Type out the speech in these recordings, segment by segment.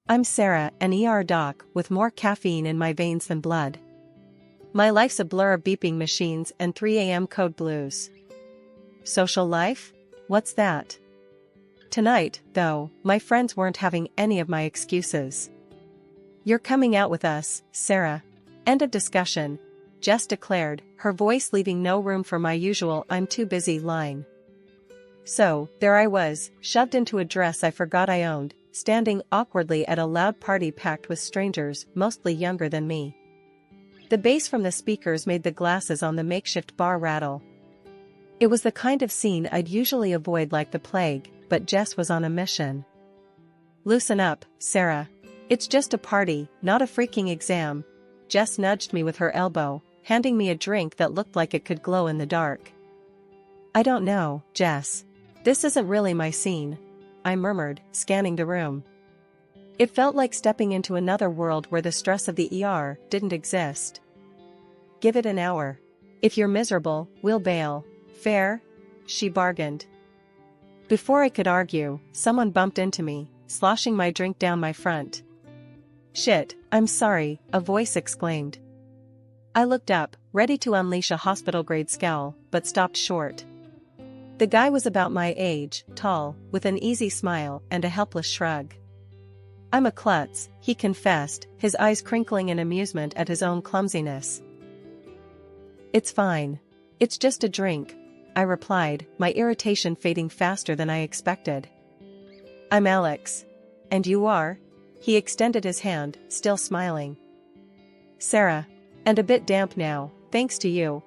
I'm Sarah, an ER doc with more caffeine in my veins than blood. My life's a blur of beeping machines and 3 a.m. code blues. Social life? What's that? Tonight, though, my friends weren't having any of my excuses. You're coming out with us, Sarah. End of discussion, Jess declared, her voice leaving no room for my usual "I'm too busy" line. So, there I was, shoved into a dress I forgot I owned, standing awkwardly at a loud party packed with strangers, mostly younger than me. The bass from the speakers made the glasses on the makeshift bar rattle. It was the kind of scene I'd usually avoid like the plague, but Jess was on a mission. Loosen up, Sarah. It's just a party, not a freaking exam. Jess nudged me with her elbow, handing me a drink that looked like it could glow in the dark. I don't know, Jess. This isn't really my scene, I murmured, scanning the room. It felt like stepping into another world where the stress of the ER didn't exist. Give it an hour. If you're miserable, we'll bail. Fair? She bargained. Before I could argue, someone bumped into me, sloshing my drink down my front. Shit, I'm sorry, a voice exclaimed. I looked up, ready to unleash a hospital-grade scowl, but stopped short. The guy was about my age, tall, with an easy smile and a helpless shrug. I'm a klutz, he confessed, his eyes crinkling in amusement at his own clumsiness. It's fine. It's just a drink, I replied, my irritation fading faster than I expected. I'm Alex. And you are? He extended his hand, still smiling. Sarah. And a bit damp now, thanks to you,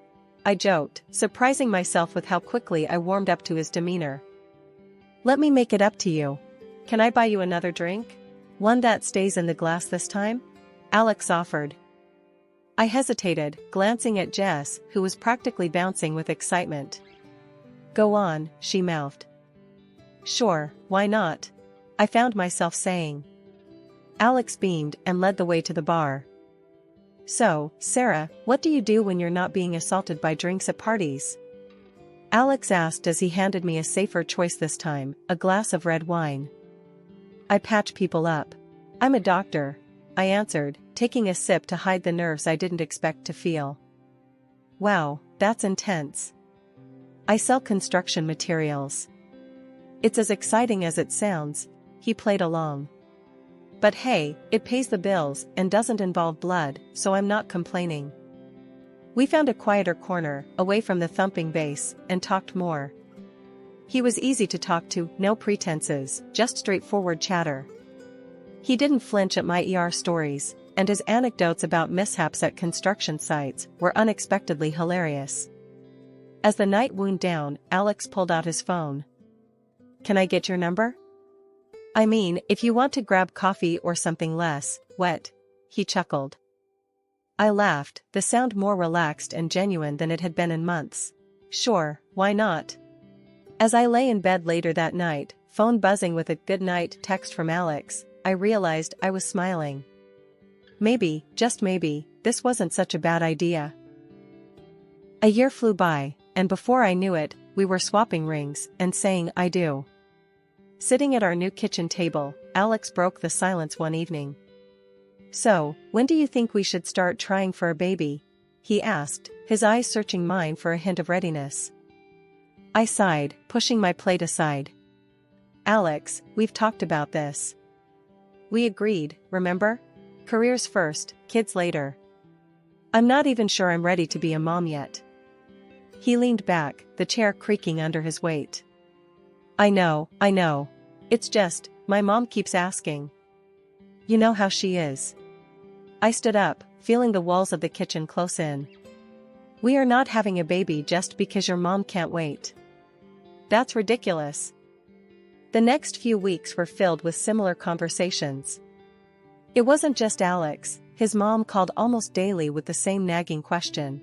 I joked, surprising myself with how quickly I warmed up to his demeanor. Let me make it up to you. Can I buy you another drink? One that stays in the glass this time? Alex offered. I hesitated, glancing at Jess, who was practically bouncing with excitement. Go on, she mouthed. Sure, why not? I found myself saying. Alex beamed and led the way to the bar. So, Sarah, what do you do when you're not being assaulted by drinks at parties? Alex asked as he handed me a safer choice this time, a glass of red wine. I patch people up. I'm a doctor, I answered, taking a sip to hide the nerves I didn't expect to feel. Wow, that's intense. I sell construction materials. It's as exciting as it sounds, he played along. But hey, it pays the bills and doesn't involve blood, so I'm not complaining. We found a quieter corner, away from the thumping bass, and talked more. He was easy to talk to, no pretenses, just straightforward chatter. He didn't flinch at my ER stories, and his anecdotes about mishaps at construction sites were unexpectedly hilarious. As the night wound down, Alex pulled out his phone. Can I get your number? I mean, if you want to grab coffee or something less wet, he chuckled. I laughed, the sound more relaxed and genuine than it had been in months. Sure, why not? As I lay in bed later that night, phone buzzing with a good night text from Alex, I realized I was smiling. Maybe, just maybe, this wasn't such a bad idea. A year flew by, and before I knew it, we were swapping rings and saying I do. Sitting at our new kitchen table, Alex broke the silence one evening. So, when do you think we should start trying for a baby? He asked, his eyes searching mine for a hint of readiness. I sighed, pushing my plate aside. Alex, we've talked about this. We agreed, remember? Careers first, kids later. I'm not even sure I'm ready to be a mom yet. He leaned back, the chair creaking under his weight. I know. It's just, my mom keeps asking. You know how she is. I stood up, feeling the walls of the kitchen close in. We are not having a baby just because your mom can't wait. That's ridiculous. The next few weeks were filled with similar conversations. It wasn't just Alex, his mom called almost daily with the same nagging question.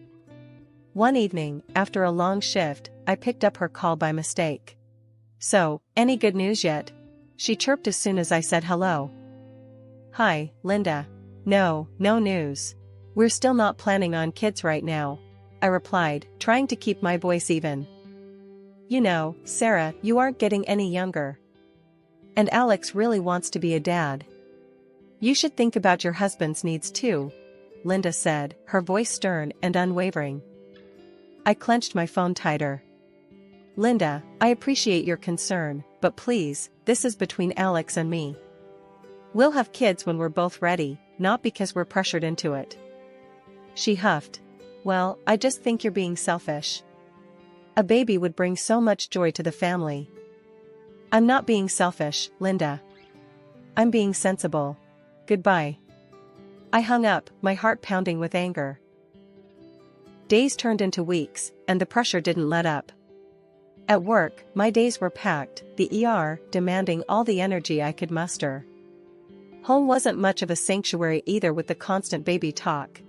One evening, after a long shift, I picked up her call by mistake. So, any good news yet? She chirped as soon as I said hello. Hi, Linda. No news. We're still not planning on kids right now, I replied, trying to keep my voice even. You know, Sarah, you aren't getting any younger. And Alex really wants to be a dad. You should think about your husband's needs too, Linda said, her voice stern and unwavering. I clenched my phone tighter. Linda, I appreciate your concern, but please, this is between Alex and me. We'll have kids when we're both ready, not because we're pressured into it. She huffed. Well, I just think you're being selfish. A baby would bring so much joy to the family. I'm not being selfish, Linda. I'm being sensible. Goodbye. I hung up, my heart pounding with anger. Days turned into weeks, and the pressure didn't let up. At work, my days were packed, the ER demanding all the energy I could muster. Home wasn't much of a sanctuary either with the constant baby talk.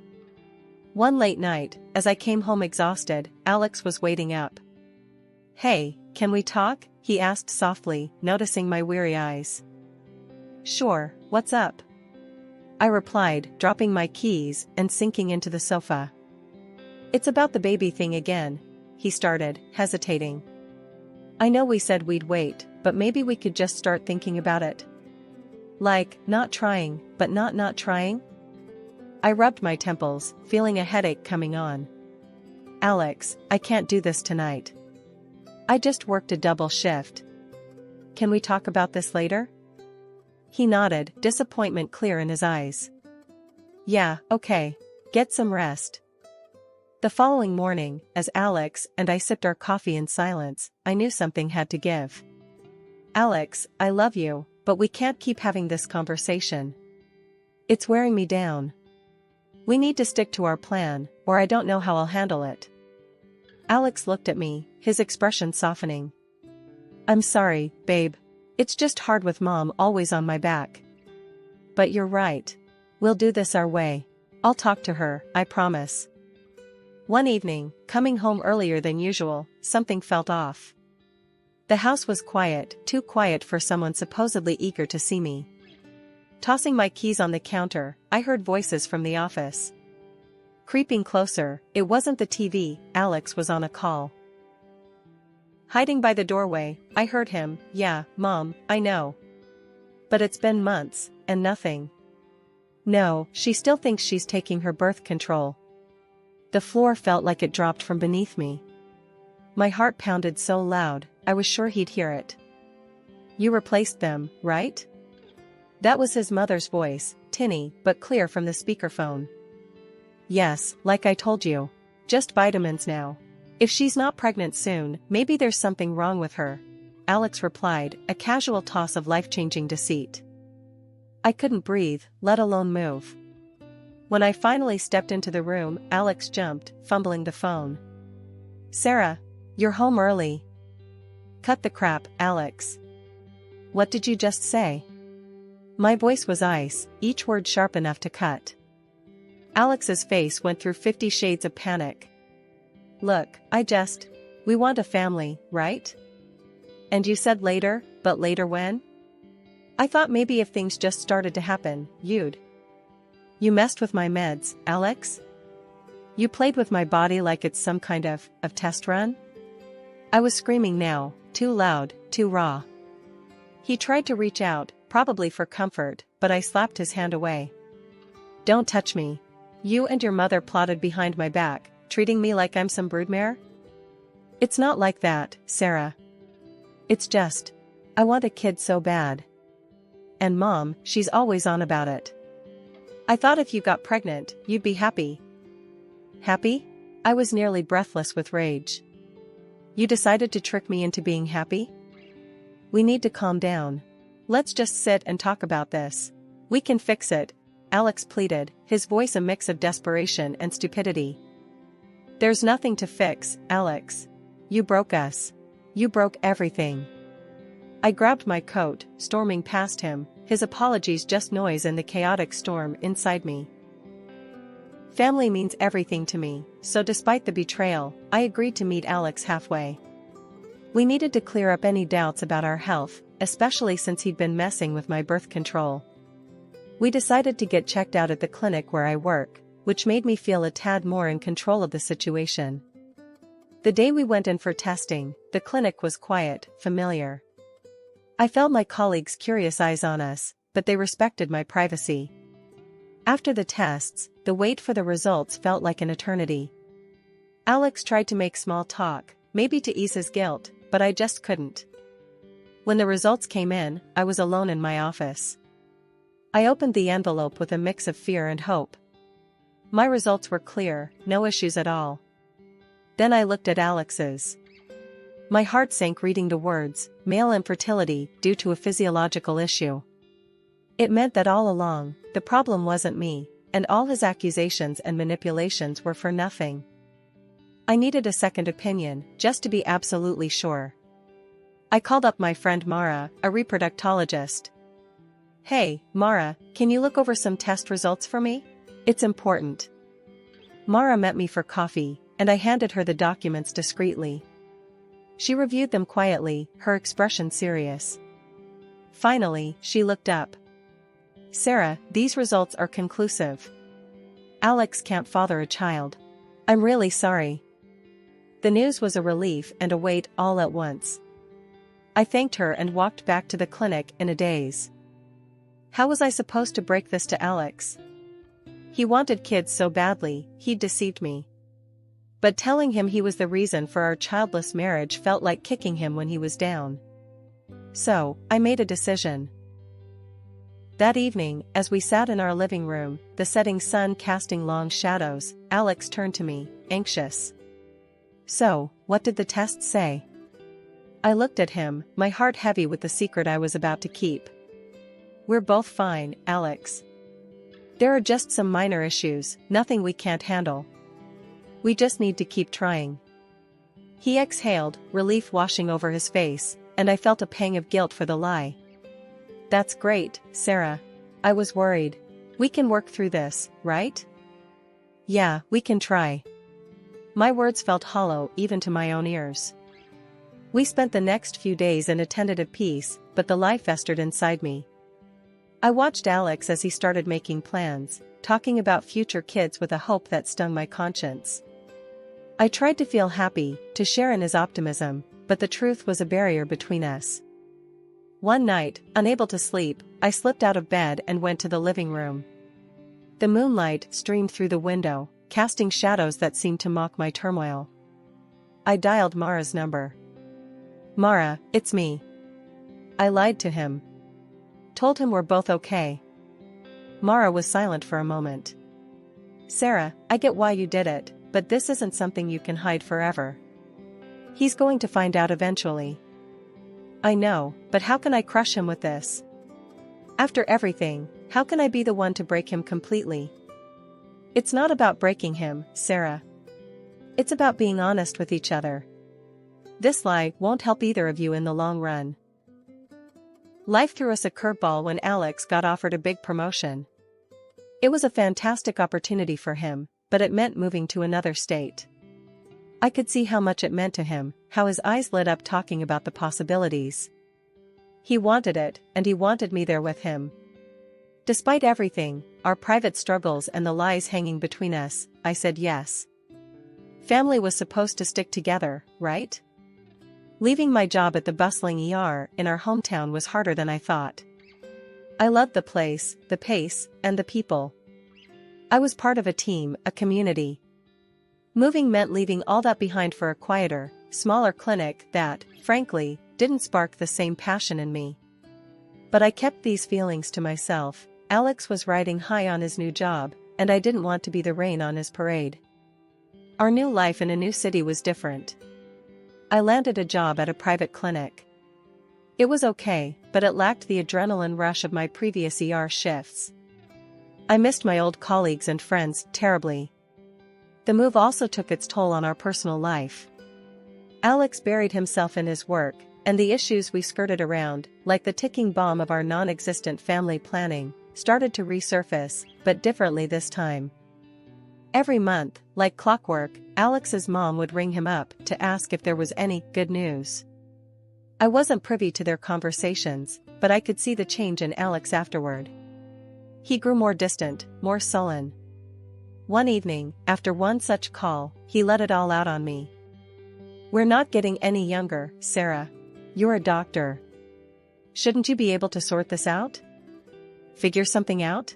One late night, as I came home exhausted, Alex was waiting up. Hey, can we talk? He asked softly, noticing my weary eyes. Sure, what's up? I replied, dropping my keys and sinking into the sofa. It's about the baby thing again, he started, hesitating. I know we said we'd wait, but maybe we could just start thinking about it. Like, not trying, but not trying? I rubbed my temples, feeling a headache coming on. Alex, I can't do this tonight. I just worked a double shift. Can we talk about this later? He nodded, disappointment clear in his eyes. Yeah, okay. Get some rest. The following morning, as Alex and I sipped our coffee in silence, I knew something had to give. Alex, I love you, but we can't keep having this conversation. It's wearing me down. We need to stick to our plan, or I don't know how I'll handle it. Alex looked at me, his expression softening. I'm sorry, babe. It's just hard with Mom always on my back. But you're right. We'll do this our way. I'll talk to her, I promise. One evening, coming home earlier than usual, something felt off. The house was quiet, too quiet for someone supposedly eager to see me. Tossing my keys on the counter, I heard voices from the office. Creeping closer, it wasn't the TV, Alex was on a call. Hiding by the doorway, I heard him, yeah, Mom, I know. But it's been months, and nothing. No, she still thinks she's taking her birth control. The floor felt like it dropped from beneath me. My heart pounded so loud, I was sure he'd hear it. You replaced them, right? That was his mother's voice, tinny but clear from the speakerphone. Yes, like I told you. Just vitamins now. If she's not pregnant soon, maybe there's something wrong with her. Alex replied, a casual toss of life-changing deceit. I couldn't breathe, let alone move. When I finally stepped into the room, Alex jumped, fumbling the phone. Sarah, you're home early. Cut the crap, Alex. What did you just say? My voice was ice, each word sharp enough to cut. Alex's face went through 50 shades of panic. Look, we want a family, right? And you said later, but later when? I thought maybe if things just started to happen, you'd. You messed with my meds, Alex? You played with my body like it's some kind of test run? I was screaming now, too loud, too raw. He tried to reach out, probably for comfort, but I slapped his hand away. Don't touch me. You and your mother plotted behind my back, treating me like I'm some broodmare? It's not like that, Sarah. It's just, I want a kid so bad. And Mom, she's always on about it. I thought if you got pregnant, you'd be happy. Happy? I was nearly breathless with rage. You decided to trick me into being happy? We need to calm down. Let's just sit and talk about this. We can fix it, Alex pleaded, his voice a mix of desperation and stupidity. There's nothing to fix, Alex. You broke us. You broke everything. I grabbed my coat, storming past him, his apologies just noise in the chaotic storm inside me. Family means everything to me, so despite the betrayal, I agreed to meet Alex halfway. We needed to clear up any doubts about our health, especially since he'd been messing with my birth control. We decided to get checked out at the clinic where I work, which made me feel a tad more in control of the situation. The day we went in for testing, the clinic was quiet, familiar. I felt my colleagues' curious eyes on us, but they respected my privacy. After the tests, the wait for the results felt like an eternity. Alex tried to make small talk, maybe to ease his guilt, but I just couldn't. When the results came in, I was alone in my office. I opened the envelope with a mix of fear and hope. My results were clear, no issues at all. Then I looked at Alex's. My heart sank reading the words, male infertility due to a physiological issue. It meant that all along, the problem wasn't me, and all his accusations and manipulations were for nothing. I needed a second opinion, just to be absolutely sure. I called up my friend Mara, a reproductologist. "Hey, Mara, can you look over some test results for me? It's important." Mara met me for coffee, and I handed her the documents discreetly. She reviewed them quietly, her expression serious. Finally, she looked up. "Sarah, these results are conclusive. Alex can't father a child. I'm really sorry." The news was a relief and a weight all at once. I thanked her and walked back to the clinic in a daze. How was I supposed to break this to Alex? He wanted kids so badly, he'd deceived me. But telling him he was the reason for our childless marriage felt like kicking him when he was down. So, I made a decision. That evening, as we sat in our living room, the setting sun casting long shadows, Alex turned to me, anxious. "So, what did the test say?" I looked at him, my heart heavy with the secret I was about to keep. "We're both fine, Alex. There are just some minor issues, nothing we can't handle. We just need to keep trying." He exhaled, relief washing over his face, and I felt a pang of guilt for the lie. "That's great, Sarah. I was worried. We can work through this, right?" "Yeah, we can try." My words felt hollow even to my own ears. We spent the next few days in a tentative peace, but the lie festered inside me. I watched Alex as he started making plans, talking about future kids with a hope that stung my conscience. I tried to feel happy, to share in his optimism, but the truth was a barrier between us. One night, unable to sleep, I slipped out of bed and went to the living room. The moonlight streamed through the window, casting shadows that seemed to mock my turmoil. I dialed Mara's number. "Mara, it's me." I lied to him. Told him we're both okay. Mara was silent for a moment. "Sarah, I get why you did it, but this isn't something you can hide forever. He's going to find out eventually." "I know, but how can I crush him with this? After everything, how can I be the one to break him completely?" "It's not about breaking him, Sarah. It's about being honest with each other. This lie won't help either of you in the long run." Life threw us a curveball when Alex got offered a big promotion. It was a fantastic opportunity for him, but it meant moving to another state. I could see how much it meant to him, how his eyes lit up talking about the possibilities. He wanted it, and he wanted me there with him. Despite everything, our private struggles and the lies hanging between us, I said yes. Family was supposed to stick together, right? Leaving my job at the bustling ER in our hometown was harder than I thought. I loved the place, the pace, and the people. I was part of a team, a community. Moving meant leaving all that behind for a quieter, smaller clinic that, frankly, didn't spark the same passion in me. But I kept these feelings to myself. Alex was riding high on his new job, and I didn't want to be the rain on his parade. Our new life in a new city was different. I landed a job at a private clinic. It was okay, but it lacked the adrenaline rush of my previous ER shifts. I missed my old colleagues and friends terribly. The move also took its toll on our personal life. Alex buried himself in his work, and the issues we skirted around, like the ticking bomb of our non-existent family planning, started to resurface, but differently this time. Every month, like clockwork, Alex's mom would ring him up to ask if there was any good news. I wasn't privy to their conversations, but I could see the change in Alex afterward. He grew more distant, more sullen. One evening, after one such call, he let it all out on me. "We're not getting any younger, Sarah. You're a doctor. Shouldn't you be able to sort this out? figure something out?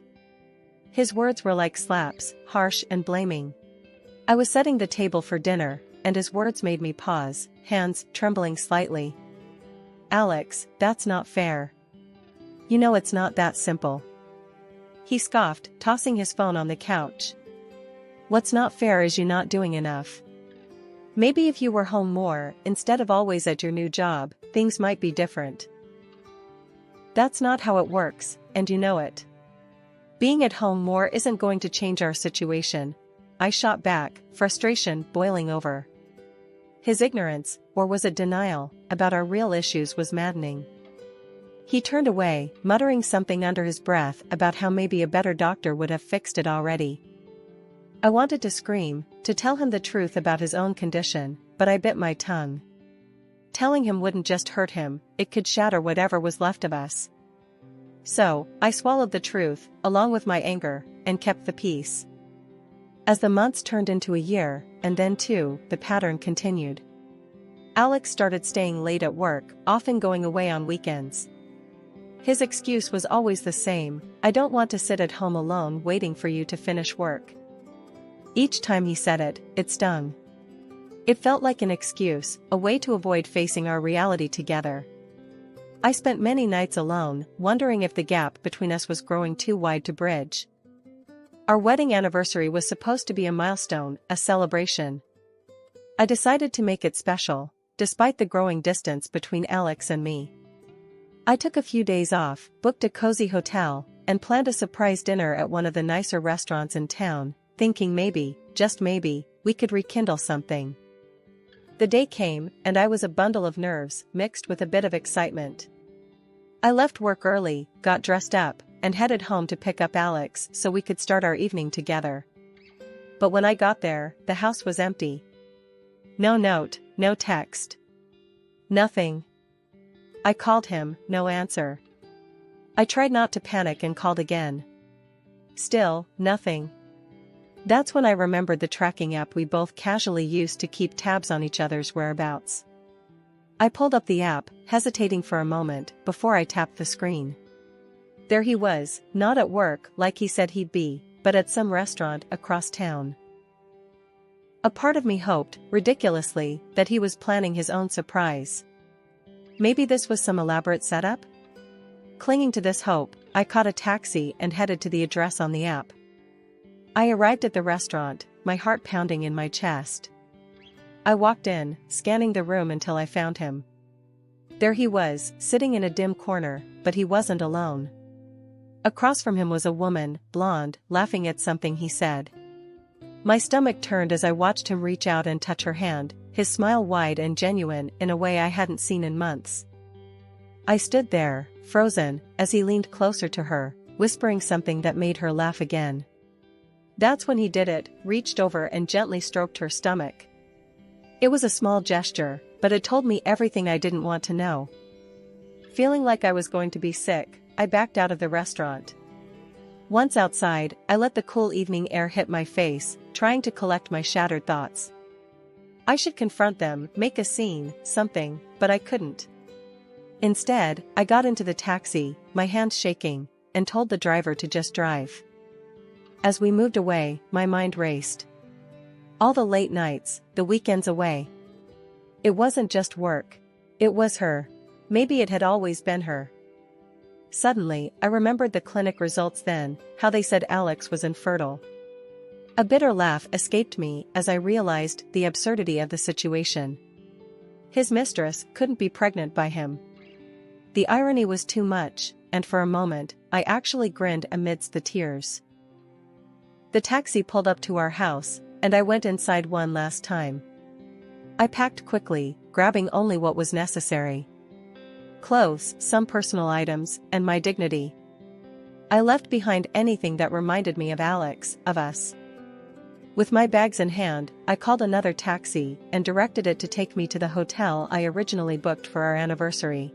His words were like slaps, harsh and blaming. I was setting the table for dinner, and his words made me pause, hands trembling slightly. Alex, that's not fair. You know it's not that simple. He scoffed, tossing his phone on the couch. What's not fair is you not doing enough. Maybe if you were home more, instead of always at your new job, things might be different. That's not how it works, and you know it. Being at home more isn't going to change our situation. I shot back, frustration boiling over. His ignorance, or was it denial, about our real issues was maddening. He turned away, muttering something under his breath about how maybe a better doctor would have fixed it already. I wanted to scream, to tell him the truth about his own condition, but I bit my tongue. Telling him wouldn't just hurt him, it could shatter whatever was left of us. So, I swallowed the truth, along with my anger, and kept the peace. As the months turned into a year, and then two, the pattern continued. Alex started staying late at work, often going away on weekends. His excuse was always the same: I don't want to sit at home alone waiting for you to finish work. Each time he said it, it stung. It felt like an excuse, a way to avoid facing our reality together. I spent many nights alone, wondering if the gap between us was growing too wide to bridge. Our wedding anniversary was supposed to be a milestone, a celebration. I decided to make it special, despite the growing distance between Alex and me. I took a few days off, booked a cozy hotel, and planned a surprise dinner at one of the nicer restaurants in town, thinking maybe, just maybe, we could rekindle something. The day came, and I was a bundle of nerves, mixed with a bit of excitement. I left work early, got dressed up, and headed home to pick up Alex so we could start our evening together. But when I got there, the house was empty. No note, no text. Nothing. I called him, no answer. I tried not to panic and called again. Still, nothing. That's when I remembered the tracking app we both casually used to keep tabs on each other's whereabouts. I pulled up the app, hesitating for a moment, before I tapped the screen. There he was, not at work like he said he'd be, but at some restaurant across town. A part of me hoped, ridiculously, that he was planning his own surprise. Maybe this was some elaborate setup? Clinging to this hope, I caught a taxi and headed to the address on the app. I arrived at the restaurant, my heart pounding in my chest. I walked in, scanning the room until I found him. There he was, sitting in a dim corner, but he wasn't alone. Across from him was a woman, blonde, laughing at something he said. My stomach turned as I watched him reach out and touch her hand, his smile wide and genuine in a way I hadn't seen in months. I stood there, frozen, as he leaned closer to her, whispering something that made her laugh again. That's when he did it, reached over and gently stroked her stomach. It was a small gesture, but it told me everything I didn't want to know. Feeling like I was going to be sick, I backed out of the restaurant. Once outside, I let the cool evening air hit my face, trying to collect my shattered thoughts. I should confront them, make a scene, something, but I couldn't. Instead, I got into the taxi, my hands shaking, and told the driver to just drive. As we moved away, my mind raced. All the late nights, the weekends away. It wasn't just work. It was her. Maybe it had always been her. Suddenly, I remembered the clinic results then, how they said Alex was infertile. A bitter laugh escaped me as I realized the absurdity of the situation. His mistress couldn't be pregnant by him. The irony was too much, and for a moment, I actually grinned amidst the tears. The taxi pulled up to our house, and I went inside one last time. I packed quickly, grabbing only what was necessary. Clothes, some personal items, and my dignity. I left behind anything that reminded me of Alex, of us. With my bags in hand, I called another taxi and directed it to take me to the hotel I originally booked for our anniversary.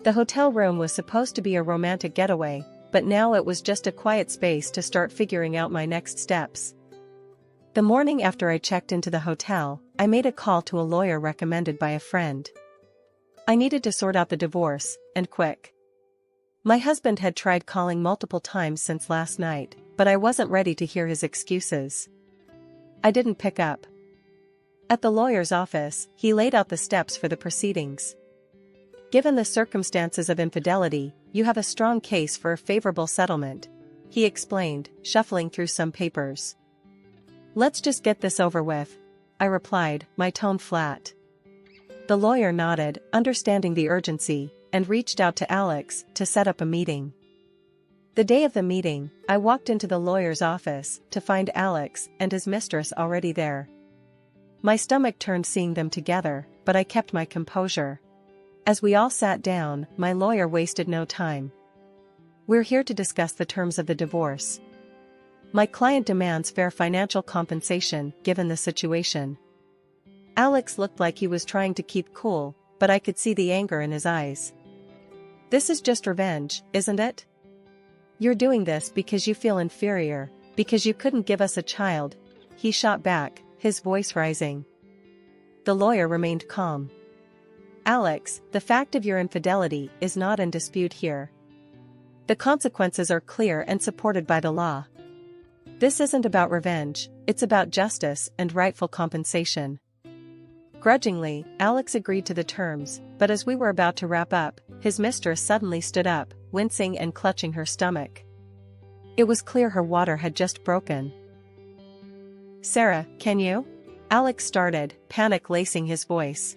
The hotel room was supposed to be a romantic getaway, but now it was just a quiet space to start figuring out my next steps. The morning after I checked into the hotel, I made a call to a lawyer recommended by a friend. I needed to sort out the divorce, and quick. My husband had tried calling multiple times since last night, but I wasn't ready to hear his excuses. I didn't pick up. At the lawyer's office, he laid out the steps for the proceedings. Given the circumstances of infidelity, you have a strong case for a favorable settlement, he explained, shuffling through some papers. Let's just get this over with, I replied, my tone flat. The lawyer nodded, understanding the urgency, and reached out to Alex to set up a meeting. The day of the meeting, I walked into the lawyer's office to find Alex and his mistress already there. My stomach turned seeing them together, but I kept my composure. As we all sat down, my lawyer wasted no time. We're here to discuss the terms of the divorce. My client demands fair financial compensation given the situation. Alex looked like he was trying to keep cool, but I could see the anger in his eyes. This is just revenge, isn't it? You're doing this because you feel inferior, because you couldn't give us a child, he shot back, his voice rising. The lawyer remained calm. Alex, the fact of your infidelity is not in dispute here. The consequences are clear and supported by the law. This isn't about revenge, it's about justice and rightful compensation. Grudgingly, Alex agreed to the terms, but as we were about to wrap up, his mistress suddenly stood up, wincing and clutching her stomach. It was clear her water had just broken. Sarah, can you? Alex started, panic lacing his voice.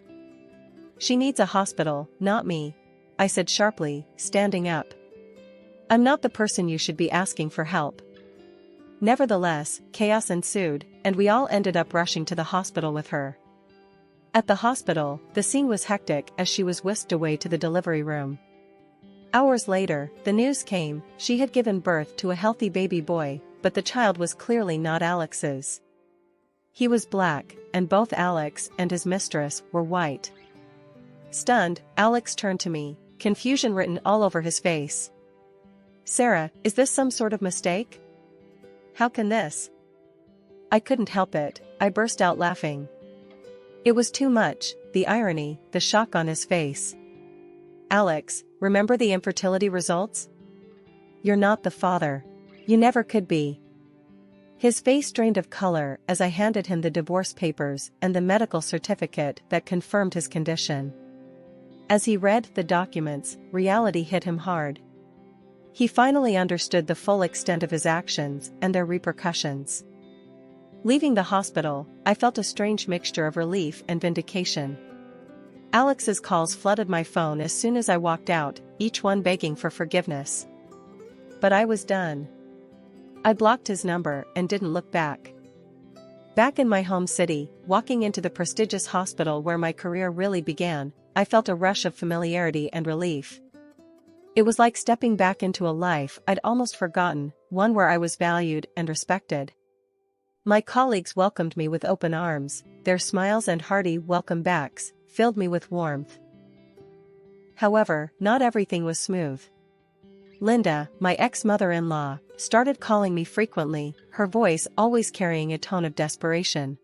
She needs a hospital, not me, I said sharply, standing up. I'm not the person you should be asking for help. Nevertheless, chaos ensued, and we all ended up rushing to the hospital with her. At the hospital, the scene was hectic as she was whisked away to the delivery room. Hours later, the news came, she had given birth to a healthy baby boy, but the child was clearly not Alex's. He was black, and both Alex and his mistress were white. Stunned, Alex turned to me, confusion written all over his face. Sarah, is this some sort of mistake? How can this? I couldn't help it, I burst out laughing. It was too much, the irony, the shock on his face. Alex, remember the infertility results? You're not the father. You never could be. His face drained of color as I handed him the divorce papers and the medical certificate that confirmed his condition. As he read the documents, reality hit him hard. He finally understood the full extent of his actions and their repercussions. Leaving the hospital, I felt a strange mixture of relief and vindication. Alex's calls flooded my phone as soon as I walked out, each one begging for forgiveness. But I was done. I blocked his number and didn't look back. Back in my home city, walking into the prestigious hospital where my career really began, I felt a rush of familiarity and relief. It was like stepping back into a life I'd almost forgotten, one where I was valued and respected. My colleagues welcomed me with open arms, their smiles and hearty welcome backs filled me with warmth. However, not everything was smooth. Linda, my ex-mother-in-law, started calling me frequently, her voice always carrying a tone of desperation.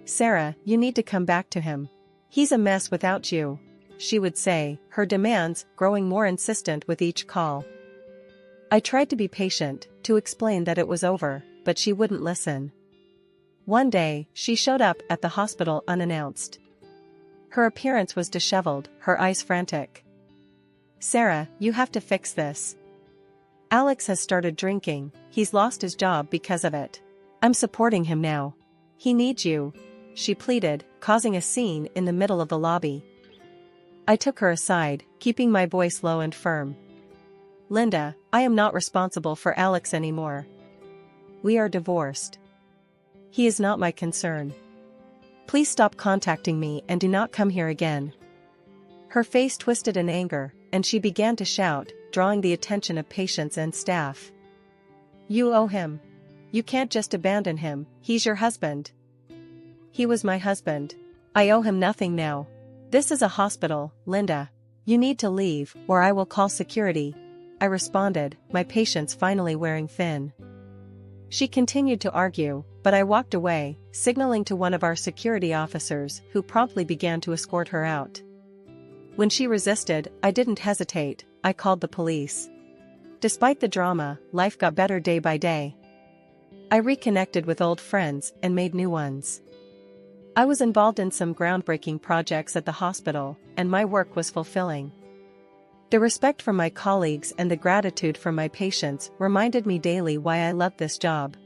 Sarah, you need to come back to him. He's a mess without you, she would say, her demands growing more insistent with each call. I tried to be patient, to explain that it was over, but she wouldn't listen. One day, she showed up at the hospital unannounced. Her appearance was disheveled, her eyes frantic. Sarah, you have to fix this. Alex has started drinking, he's lost his job because of it. I'm supporting him now. He needs you, she pleaded, causing a scene in the middle of the lobby. I took her aside, keeping my voice low and firm. Linda, I am not responsible for Alex anymore. We are divorced. He is not my concern. Please stop contacting me and do not come here again. Her face twisted in anger, and she began to shout, drawing the attention of patients and staff. You owe him. You can't just abandon him, he's your husband. He was my husband. I owe him nothing now. This is a hospital, Linda. You need to leave, or I will call security, I responded, my patience finally wearing thin. She continued to argue, but I walked away, signaling to one of our security officers who promptly began to escort her out. When she resisted, I didn't hesitate, I called the police. Despite the drama, life got better day by day. I reconnected with old friends and made new ones. I was involved in some groundbreaking projects at the hospital, and my work was fulfilling. The respect from my colleagues and the gratitude from my patients reminded me daily why I loved this job.